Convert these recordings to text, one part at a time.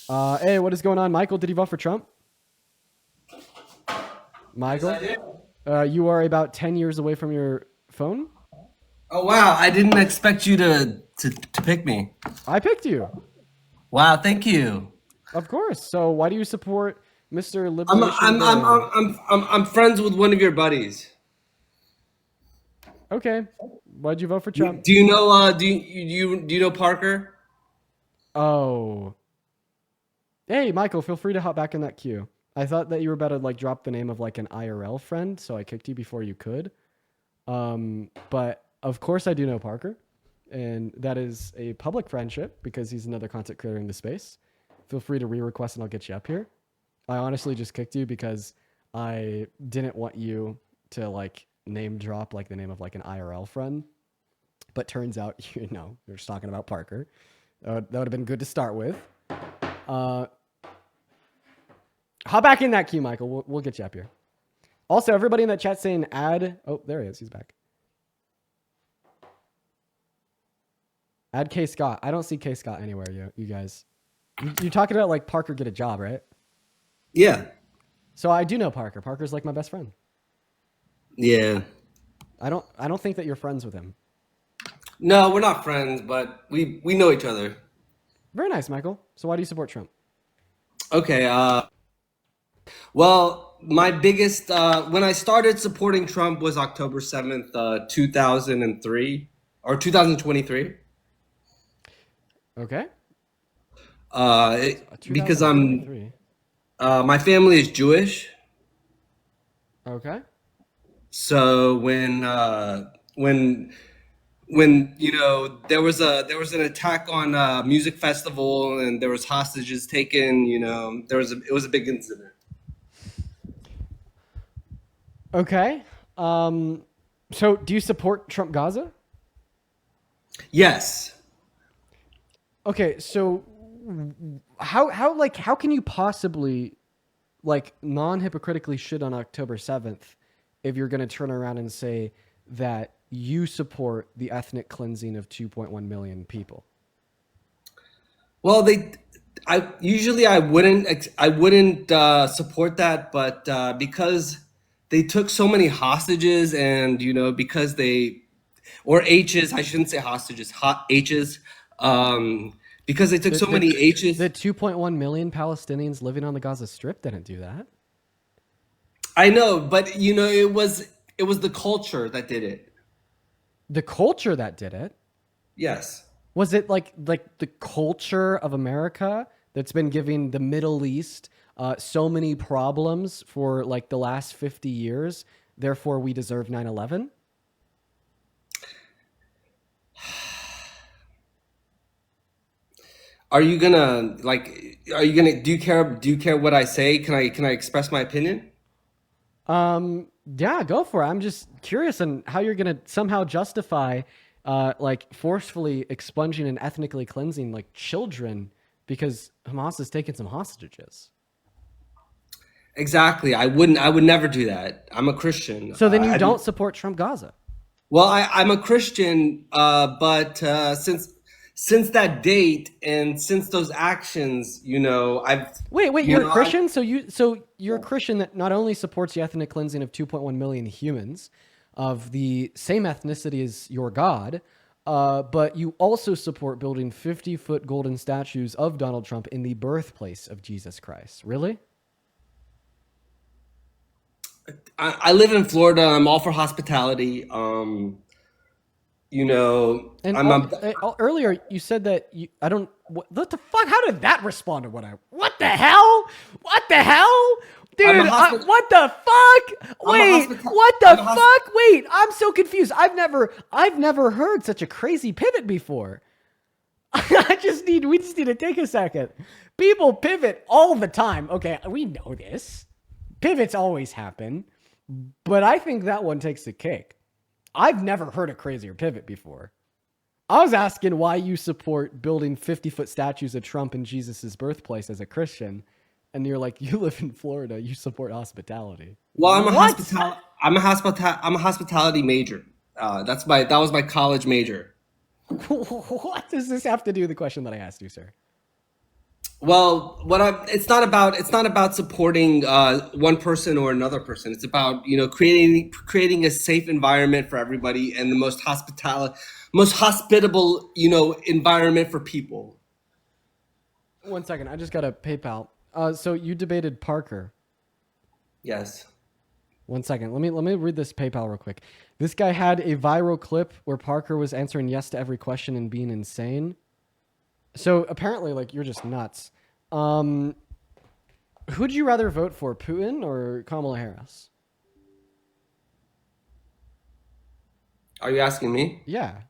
Hey, what is going on, Michael? Did you vote for Trump? Yes, I Michael, did. you are about 10 years away from your phone. Oh wow, I didn't expect you to pick me. I picked you, Wow, thank you. of course. So why do you support Mr. I'm Liberation I'm I'm I'm Day? I'm friends with one of your buddies. Okay, why'd you vote for Trump? Do you know do you know Parker? Oh, hey, Michael, feel free to hop back in that queue. I thought that you were about to like drop the name of like an IRL friend, so I kicked you before you could. But of course I do know Parker, and that is a public friendship because he's another content creator in the space. Feel free to re-request and I'll get you up here. I honestly just kicked you because I didn't want you to like name drop like the name of like an IRL friend. But turns out, you're just talking about Parker. That would have been good to start with. Uh, hop back in that queue, Michael. We'll get you up here. Also, everybody in that chat saying add. Oh, there he is. He's back. Add K Scott. I don't see K Scott anywhere, you guys. You're talking about like Parker get a job, right? Yeah. So I do know Parker. Parker's like my best friend. Yeah. I don't think that you're friends with him. No, we're not friends, but we know each other. Very nice, Michael. So why do you support Trump? Okay. Well, my biggest when I started supporting Trump was October 7th, 2003 or 2023. Okay. Because I'm 2023. my family is Jewish. Okay. So when there was an attack on a music festival and there was hostages taken, it was a big incident. Okay. So do you support Trump Gaza? Yes. Okay, so how can you possibly like non-hypocritically shit on October 7th if you're going to turn around and say that you support the ethnic cleansing of 2.1 million people? Well, I wouldn't support that, but because they took so many hostages, and because they or H's, I shouldn't say hostages, hot H's, um, because they took The so the many H's. the 2.1 million Palestinians living on the Gaza Strip didn't do that. I know, but it was the culture that did it. The culture that did it. Yes. Was it like the culture of America that's been giving the Middle East so many problems for like the last 50 years? Therefore, we deserve 9/11. Are you gonna like? Are you gonna? Do you care what I say? Can I express my opinion? Yeah, go for it. I'm just curious on how you're gonna somehow justify, like forcefully expunging and ethnically cleansing like children because Hamas has taken some hostages. Exactly. I would never do that. I'm a Christian. So then you don't support Trump Gaza. Well, I'm a Christian, but since that date and since those actions, Wait, you you're a know, I, Christian? So you're a Christian that not only supports the ethnic cleansing of 2.1 million humans of the same ethnicity as your God, but you also support building 50-foot golden statues of Donald Trump in the birthplace of Jesus Christ. Really? I live in Florida. I'm all for hospitality. And I'm a, earlier you said that you I don't what the fuck? How did that respond to what I? What the hell? What the hell? I'm a Dude, hospi- what the fuck? I'm a Wait, hospital. what the I'm a hosp- fuck? Wait, I'm so confused. I've never heard such a crazy pivot before. We just need to take a second. People pivot all the time. Okay, we know this. Pivots always happen, but I think that one takes the cake. I've never heard a crazier pivot before. I was asking why you support building 50-foot statues of Trump in Jesus' birthplace as a Christian. And you're like, you live in Florida, you support hospitality. well, What? I'm a hospitality major. That was my college major. What does this have to do with the question that I asked you, sir? Well, it's not about supporting one person or another person. It's about, you know, creating a safe environment for everybody and the most hospitable, you know, environment for people. 1 second, I just got a PayPal. So you debated Parker. Yes. 1 second, let me read this PayPal real quick. This guy had a viral clip where Parker was answering yes to every question and being insane. So apparently, like, you're just nuts. Who'd you rather vote for, Putin or Kamala Harris? Are you asking me? Yeah.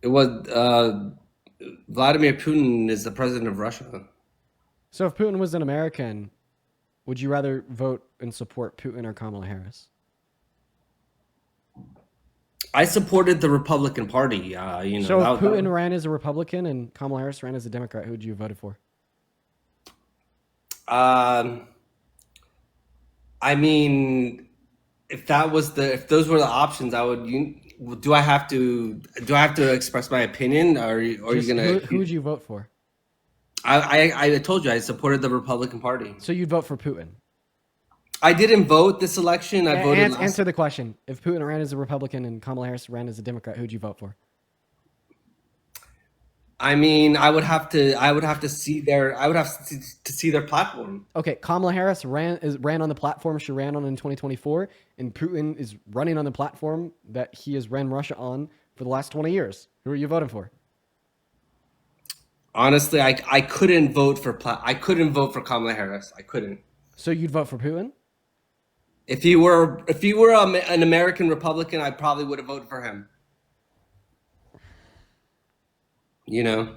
It was Vladimir Putin is the president of Russia. So if Putin was an American, would you rather vote and support Putin or Kamala Harris? I supported the Republican Party. You know, So if Putin ran as a Republican and Kamala Harris ran as a Democrat, who would you have voted for? um, I mean, if those were the options, I would. Do I have to express my opinion, or are you Just gonna? who would you vote for? I told you I supported the Republican Party. So you'd vote for Putin. I didn't vote this election. I voted last. Answer the question. If Putin ran as a Republican and Kamala Harris ran as a Democrat, who'd you vote for? I mean, I would have to see their. I would have to see their platform. Okay, Kamala Harris ran on the platform she ran on in 2024, and Putin is running on the platform that he has ran Russia on for the last 20 years. Who are you voting for? Honestly, I couldn't vote for I couldn't vote for Kamala Harris. I couldn't. So you'd vote for Putin? If he were an American Republican, I probably would have voted for him. You know,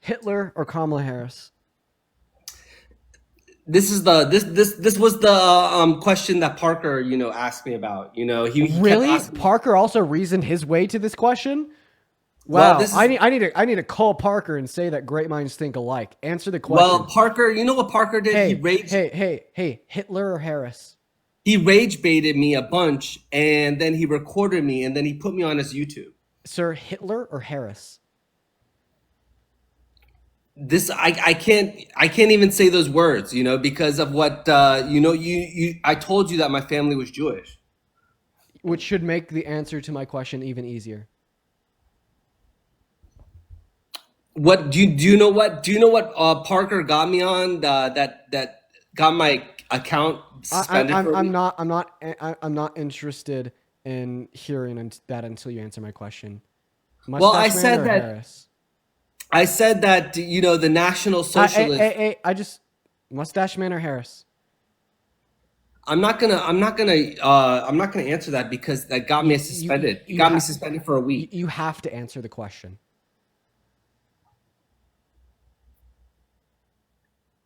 Hitler or Kamala Harris? this was the question that Parker, you know, asked me about. You know, he kept Really? asking. Parker also reasoned his way to this question? Well, Wow. this is I need to call Parker and say that great minds think alike. Answer the question. well, Parker. You know what Parker did? Hey, Hitler or Harris? He rage baited me a bunch, and then he recorded me, and then he put me on his YouTube. Sir, Hitler or Harris? This I can't even say those words, you know, because of what you know. You I told you that my family was Jewish. Which should make the answer to my question even easier. What do you know? What Parker got me on that got my account suspended for a week? I'm not interested in hearing that until you answer my question. Well, Mustache Man or Harris? I said that, you know, the National Socialist. I just Mustache Man or Harris? I'm not gonna answer that because that got me suspended. It got me suspended for a week. You have to answer the question.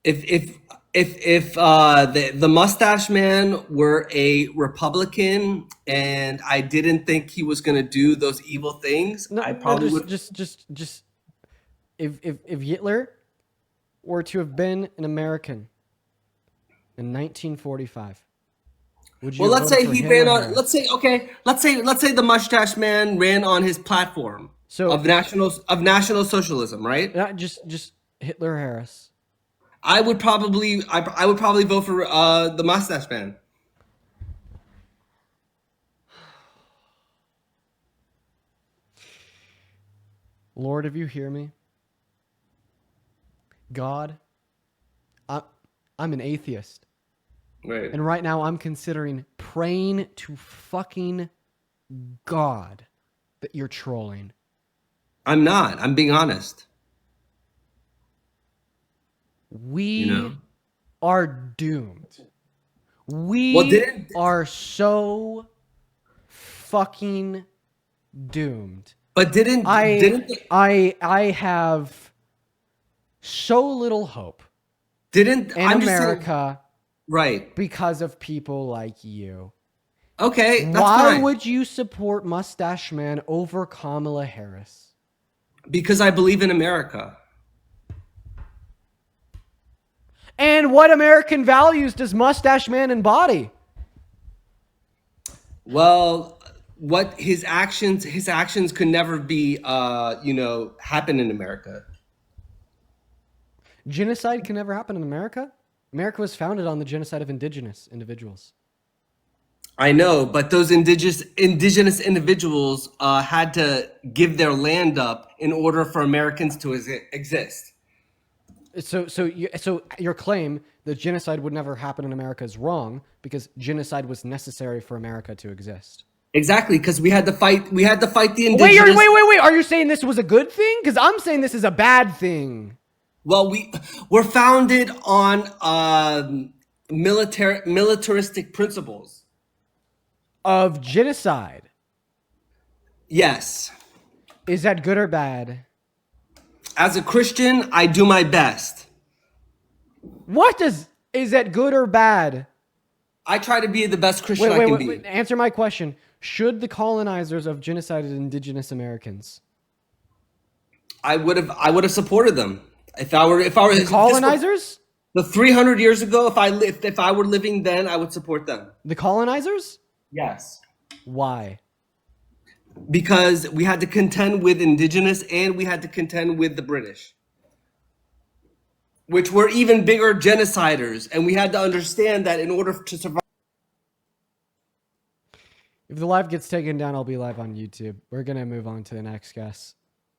If the Mustache Man were a Republican and I didn't think he was gonna do those evil things, I probably would. Just if Hitler were to have been an American in 1945, would you? Well, have let's say voted for he him ran or on. Harris? Let's say the Mustache Man ran on his platform So of National Socialism, right? not just Hitler or Harris. I would probably vote for the Mustache Man. Lord, if you hear me, God, I'm an atheist. Right. And right now I'm considering praying to fucking God that you're trolling. I'm not. I'm being honest. We You know. are doomed. We Well, didn't are so fucking doomed. but didn't I have so little hope didn't in I'm just saying, America right? because of people like you. Okay, that's Why fine. would you support Mustache Man over Kamala Harris? Because I believe in America. And what American values does Mustache Man embody? Well, what his actions could never be you know, happen in America. Genocide can never happen in America. America was founded on the genocide of indigenous individuals. I know, but those indigenous individuals had to give their land up in order for Americans to exist. So your claim that genocide would never happen in America is wrong because genocide was necessary for America to exist. Exactly, because we had to fight. We had to fight the indigenous. Wait! Are you saying this was a good thing? Because I'm saying this is a bad thing. Well, we're founded on militaristic principles. Of genocide. Yes. Is that good or bad? As a Christian, I do my best. Is that good or bad? I try to be the best Christian I can be. Answer my question. Should the colonizers have genocided indigenous Americans? I would have supported them if I were The colonizers? The 300 years ago, if I were living then, I would support them. The colonizers? Yes. Why? Because we had to contend with indigenous and we had to contend with the British, which were even bigger genociders. And we had to understand that in order to survive. If the live gets taken down, I'll be live on YouTube. We're going to move on to the next guest.